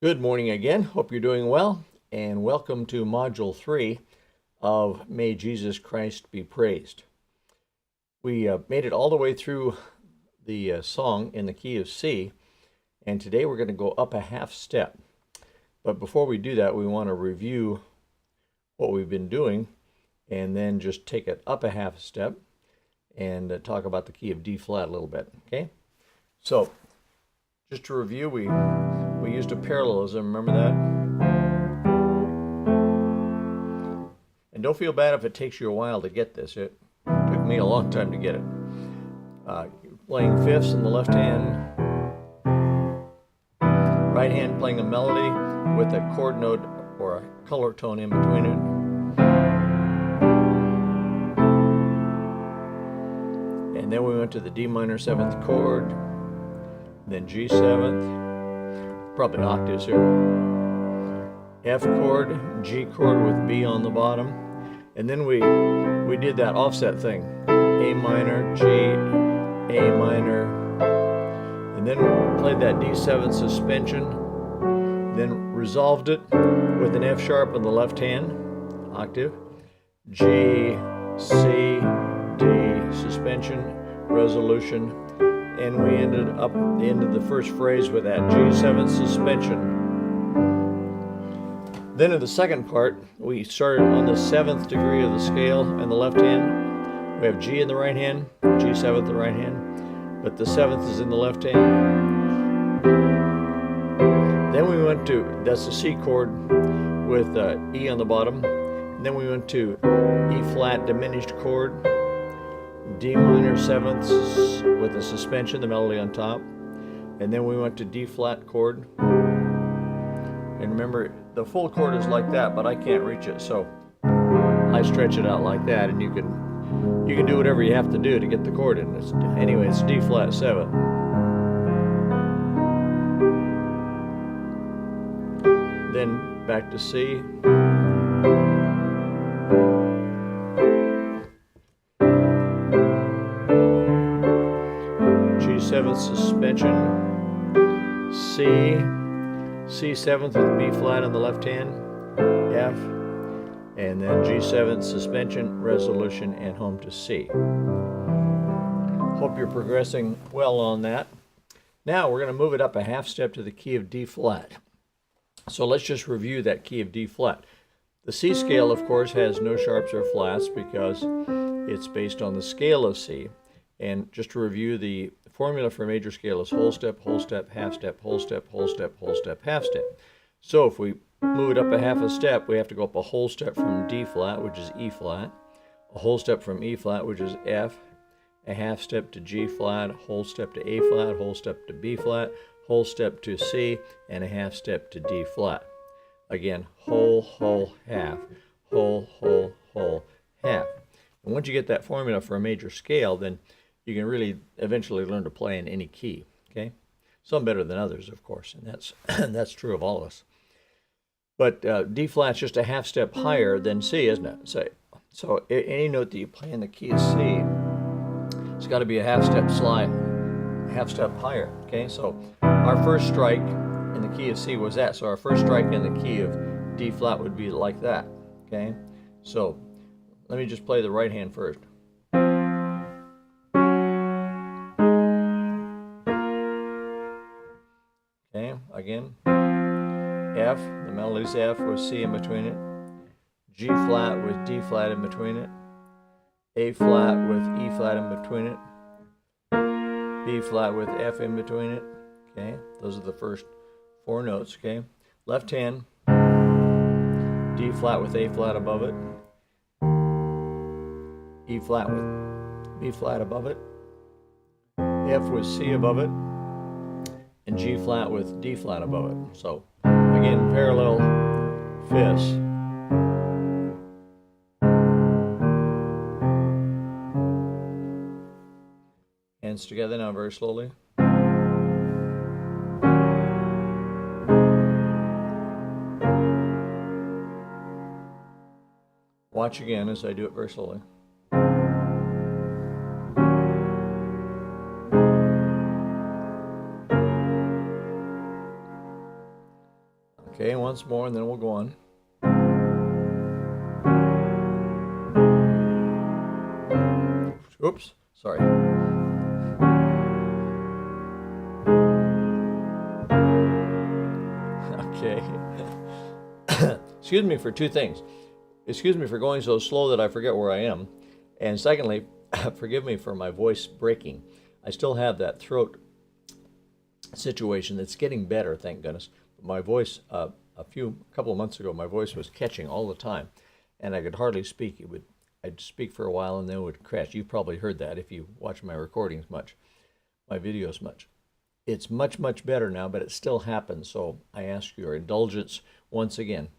Good morning again. Hope you're doing well, and welcome to Module 3 of May Jesus Christ Be Praised. We made it all the way through the song in the key of C, and today we're going to go up a half step. But before we do that, we want to review what we've been doing, and then just take it up a half step and talk about the key of D flat a little bit, okay? So, just to review, we used a parallelism, remember that? And don't feel bad if it takes you a while to get this. It took me a long time to get it. Playing fifths in the left hand, right hand playing a melody with a chord note or a color tone in between it. And then we went to the D minor 7th chord, then G 7th, probably octaves here, F chord, G chord with B on the bottom, and then we did that offset thing, A minor, G, A minor, and then we played that D7 suspension, then resolved it with an F sharp on the left hand, octave, G, C, D, suspension, resolution, and we ended up the end of the first phrase with that G7 suspension. Then in the second part, we started on the 7th degree of the scale in the left hand. We have G in the right hand, G7 in the right hand, but the 7th is in the left hand. Then we went to, that's the C chord with E on the bottom. And then we went to E flat diminished chord, D minor 7ths with a suspension, the melody on top, and then we went to D flat chord. And remember, the full chord is like that, but I can't reach it, so I stretch it out like that, and you can do whatever you have to do to get the chord in. Anyway, it's D flat 7. Then back to C. G7 suspension, C, C7 with B flat on the left hand, F, and then G7 suspension, resolution, and home to C. Hope you're progressing well on that. Now we're going to move it up a half step to the key of D flat. So let's just review that key of D flat. The C scale, of course, has no sharps or flats because it's based on the scale of C. And just to review, the formula for major scale is whole step, half step, whole step, whole step, whole step, half step. So if we move it up a half a step, we have to go up a whole step from D flat, which is E flat, a whole step from E flat, which is F, a half step to G flat, a whole step to A flat, whole step to B flat, whole step to C, and a half step to D flat. Again, whole, half, whole, half. And once you get that formula for a major scale, then you can really eventually learn to play in any key, okay? Some better than others, of course, and that's true of all of us. But D flat's just a half step higher than C, isn't it? So any note that you play in the key of C, it's got to be a half step higher, okay? So our first strike in the key of C was that, so our first strike in the key of D flat would be like that, okay? So let me just play the right hand first. Okay, again, F, the melody's F with C in between it, G flat with D flat in between it, A flat with E flat in between it, B flat with F in between it, okay, those are the first four notes, okay. Left hand, D flat with A flat above it, E flat with B flat above it, F with C above it, and G flat with D flat above it. So again, parallel fifths. Hands together now very slowly. Watch again as I do it very slowly. Okay, once more, and then we'll go on. Oops, sorry. Okay. Excuse me for two things. Excuse me for going so slow that I forget where I am. And secondly, forgive me for my voice breaking. I still have that throat situation that's getting better, thank goodness. My voice, a couple of months ago, my voice was catching all the time, and I could hardly speak. I'd speak for a while and then it would crash. You've probably heard that if you watch my recordings much, my videos much. It's much, much better now, but it still happens, so I ask your indulgence once again.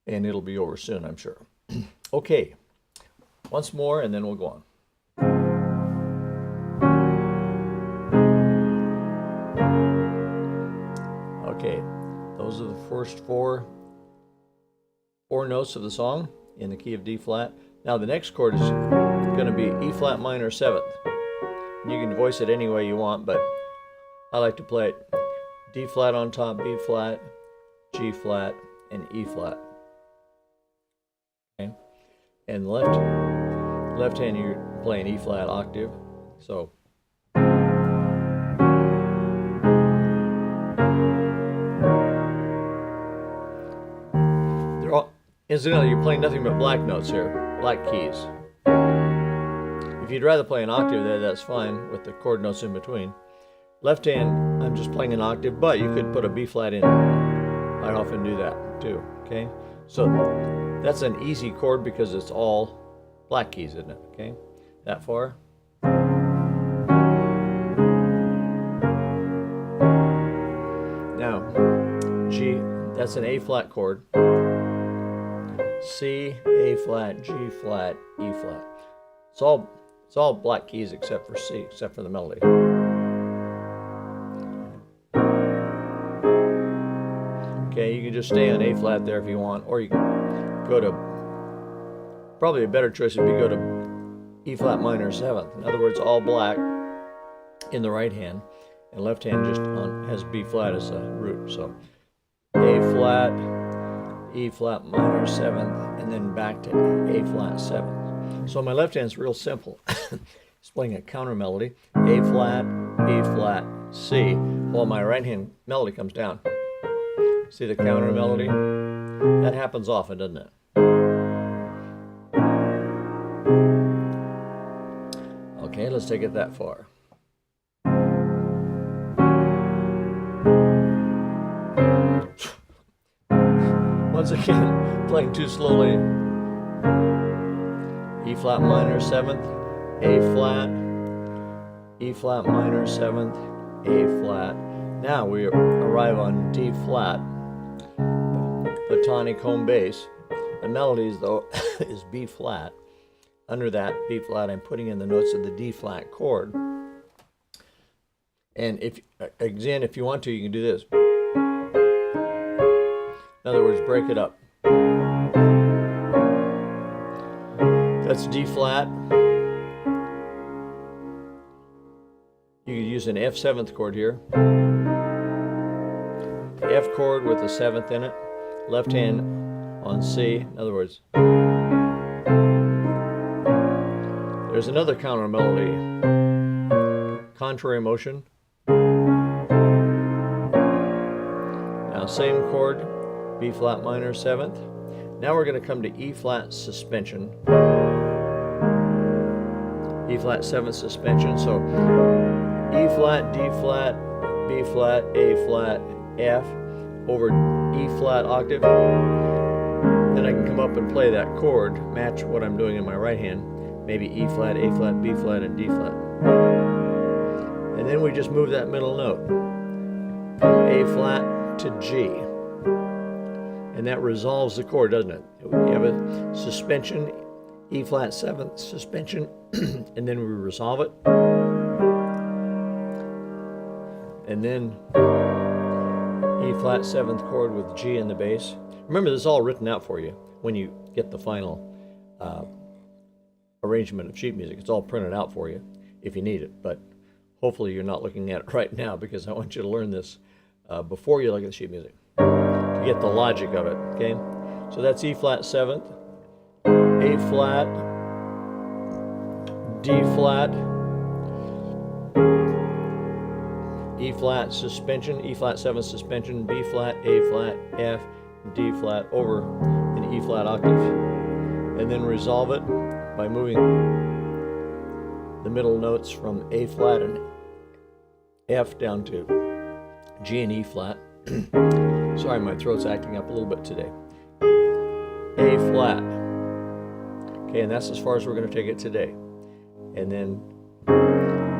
And it'll be over soon, I'm sure. Okay, once more, and then we'll go on. Okay, those are the first four notes of the song in the key of D flat. Now the next chord is going to be E flat minor 7th. You can voice it any way you want, but I like to play it D flat on top, B flat, G flat, and E flat. Okay, and left hand you're playing E flat octave. So they're all, incidentally, you're playing nothing but black notes here, black keys. If you'd rather play an octave there, that's fine with the chord notes in between. Left hand, I'm just playing an octave, but you could put a B flat in. I often do that too, okay? So that's an easy chord because it's all black keys, isn't it? Okay, that far. Now, G, that's an A flat chord. C, A flat, G flat, E flat. It's all black keys except for C, except for the melody. Okay, you can just stay on A flat there if you want, or you can go to, probably a better choice would be go to E flat minor 7th. In other words, all black in the right hand, and left hand just has B flat as a root. So A flat, E flat minor 7th, and then back to A flat 7th. So my left hand's real simple. It's playing a counter melody, A flat, B flat, C, while my right hand melody comes down. See the counter melody? That happens often, doesn't it? Okay, let's take it that far. Once again, playing too slowly. E flat minor 7th, A flat, E flat minor 7th, A flat. Now we arrive on D flat, the tonic home bass. The melodies, though, is B flat. Under that B flat, I'm putting in the notes of the D flat chord. And if you want to, you can do this. In other words, break it up. That's D flat. You could use an F 7th chord here. The F chord with the 7th in it. Left hand on C. In other words, there's another counter melody. Contrary motion. Now same chord, B flat minor 7th. Now we're going to come to E flat suspension. E flat 7th suspension. So E flat, D flat, B flat, A flat, F over E flat octave. Then I can come up and play that chord, match what I'm doing in my right hand. Maybe E flat, A flat, B flat, and D flat. And then we just move that middle note from A flat to G. And that resolves the chord, doesn't it? You have a suspension, E flat 7th suspension, and then we resolve it. And then E flat 7th chord with G in the bass. Remember, this is all written out for you when you get the final arrangement of sheet music. It's all printed out for you if you need it, but hopefully you're not looking at it right now because I want you to learn this before you look at the sheet music. you get the logic of it, okay? So that's E flat 7th, A flat, D flat, E flat suspension, E flat 7 suspension, B flat, A flat, F, D flat over an E flat octave. And then resolve it by moving the middle notes from A flat and F down to G and E flat. Sorry, my throat's acting up a little bit today. A flat. Okay, and that's as far as we're going to take it today. And then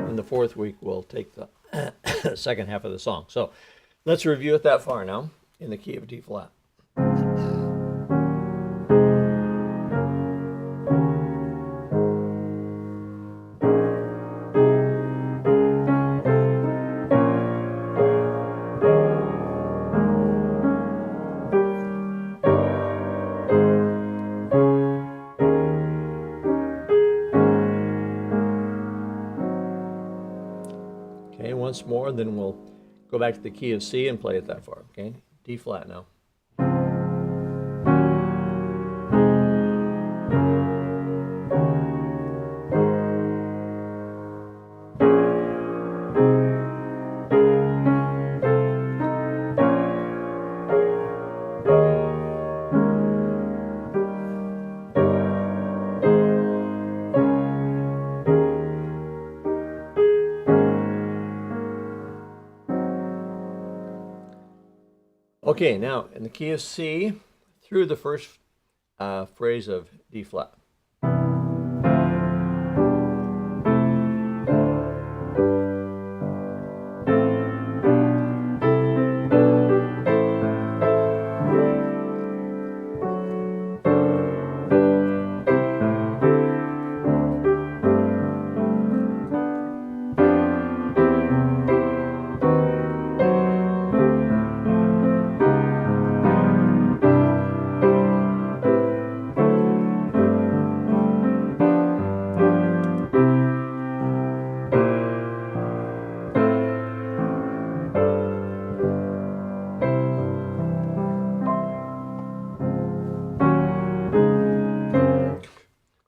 in the fourth week, we'll take the second half of the song. So let's review it that far now in the key of D flat. Okay, once more, then we'll go back to the key of C and play it that far. Okay, D flat now. Okay, now in the key of C, through the first phrase of D flat.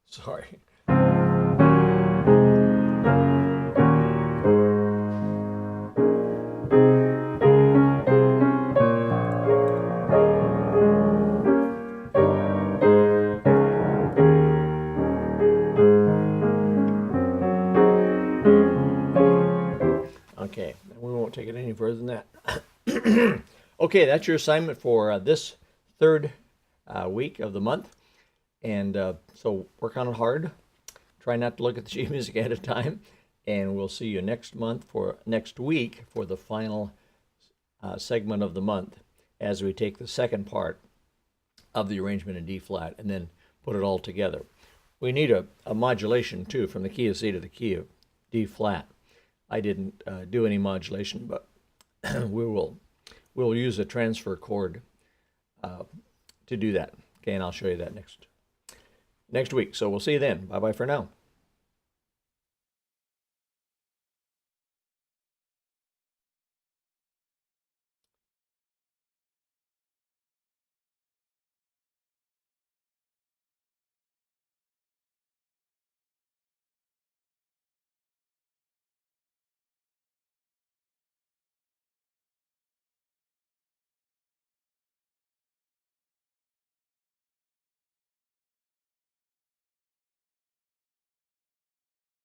Sorry. Okay, we won't take it any further than that. Okay, that's your assignment for this third week of the month. And so work on it hard. Try not to look at the sheet music ahead of time. And we'll see you next week for the final segment of the month as we take the second part of the arrangement in D flat and then put it all together. We need a modulation too from the key of C to the key of D flat. I didn't do any modulation, but we'll use a transfer chord to do that. Okay, and I'll show you that next week. So we'll see you then. Bye-bye for now.